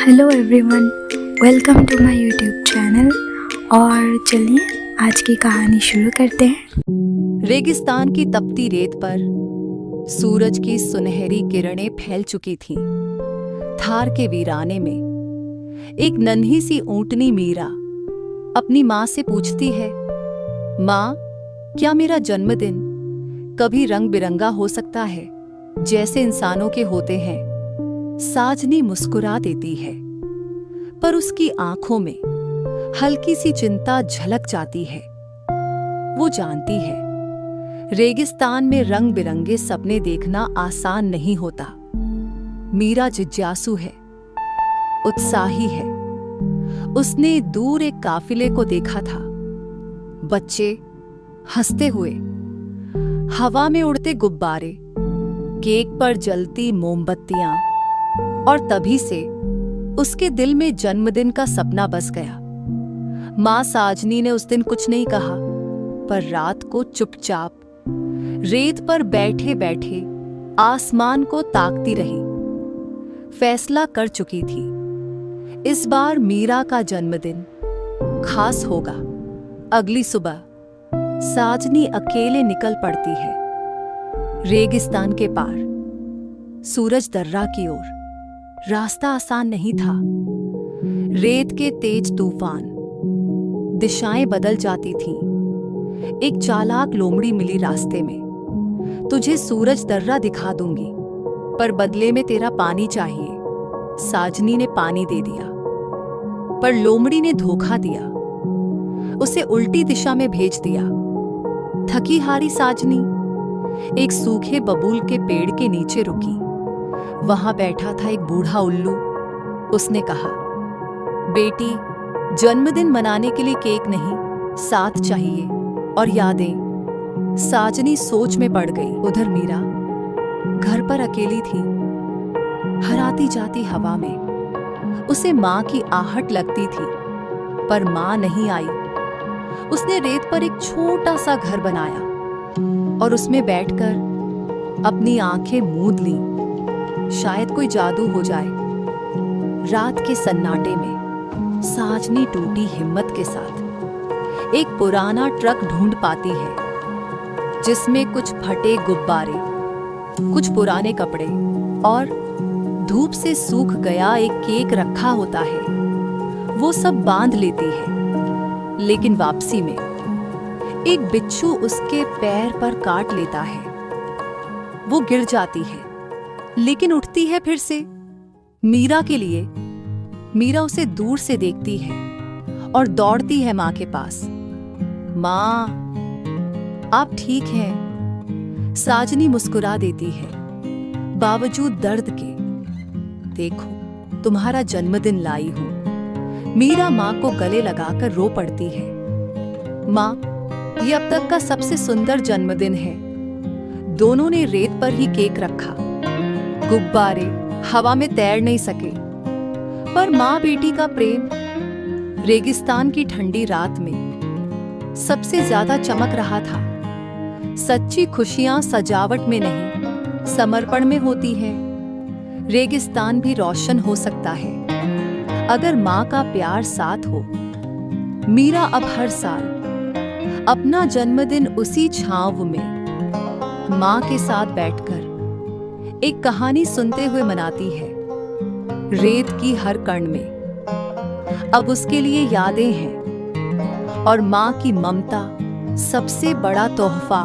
Hello everyone, welcome to my YouTube channel. और चलिए आज की कहानी शुरू करते हैं। रेगिस्तान की तपती रेत पर सूरज की सुनहरी किरणें फैल चुकी थीं। थार के वीराने में एक नन्ही सी ऊंटनी मीरा अपनी माँ से पूछती है, माँ, क्या मेरा जन्मदिन कभी रंग बिरंगा हो सकता है जैसे इंसानों के होते हैं? साजनी मुस्कुरा देती है, पर उसकी आंखों में हल्की सी चिंता झलक जाती है। वो जानती है रेगिस्तान में रंग बिरंगे सपने देखना आसान नहीं होता। मीरा जिज्ञासु है, उत्साही है। उसने दूर एक काफिले को देखा था। बच्चे हंसते हुए, हवा में उड़ते गुब्बारे, केक पर जलती मोमबत्तियां, और तभी से उसके दिल में जन्मदिन का सपना बस गया। मां साजनी ने उस दिन कुछ नहीं कहा, पर रात को चुपचाप रेत पर बैठे बैठे आसमान को ताकती रही। फैसला कर चुकी थी, इस बार मीरा का जन्मदिन खास होगा। अगली सुबह साजनी अकेले निकल पड़ती है रेगिस्तान के पार, सूरज दर्रा की ओर। रास्ता आसान नहीं था। रेत के तेज तूफान, दिशाएं बदल जाती थीं। एक चालाक लोमड़ी मिली रास्ते में। तुझे सूरज दर्रा दिखा दूंगी, पर बदले में तेरा पानी चाहिए। साजनी ने पानी दे दिया, पर लोमड़ी ने धोखा दिया। उसे उल्टी दिशा में भेज दिया। थकी हारी साजनी एक सूखे बबूल के पेड़ के नीचे रुकी। वहां बैठा था एक बूढ़ा उल्लू। उसने कहा, बेटी, जन्मदिन मनाने के लिए केक नहीं, साथ चाहिए और यादें। साजनी सोच में पड़ गई। उधर मीरा घर पर अकेली थी, हराती जाती हवा में। उसे मां की आहट लगती थी, पर मां नहीं आई। उसने रेत पर एक छोटा सा घर बनाया और उसमें बैठकर अपनी आंखें मूंद लीं। शायद कोई जादू हो जाए। रात के सन्नाटे में साजनी टूटी हिम्मत के साथ एक पुराना ट्रक ढूंढ पाती है, जिसमें कुछ फटे गुब्बारे, कुछ पुराने कपड़े और धूप से सूख गया एक केक रखा होता है। वो सब बांध लेती है, लेकिन वापसी में एक बिच्छू उसके पैर पर काट लेता है। वो गिर जाती है, लेकिन उठती है फिर से। मीरा के लिए। मीरा उसे दूर से देखती है और दौड़ती है मां के पास। मां, आप ठीक हैं? साजनी मुस्कुरा देती है, बावजूद दर्द के। देखो, तुम्हारा जन्मदिन लाई हूं। मीरा मां को गले लगाकर रो पड़ती है। मां, ये अब तक का सबसे सुंदर जन्मदिन है। दोनों ने रेत पर ही केक रखा। गुब्बारे हवा में तैर नहीं सके, पर मां बेटी का प्रेम रेगिस्तान की ठंडी रात में सबसे ज्यादा चमक रहा था। सच्ची खुशियां सजावट में नहीं, समर्पण में होती है। रेगिस्तान भी रोशन हो सकता है अगर मां का प्यार साथ हो। मीरा अब हर साल अपना जन्मदिन उसी छांव में मां के साथ बैठकर एक कहानी सुनते हुए मनाती है। रेत की हर कण में अब उसके लिए यादें हैं, और मां की ममता सबसे बड़ा तोहफा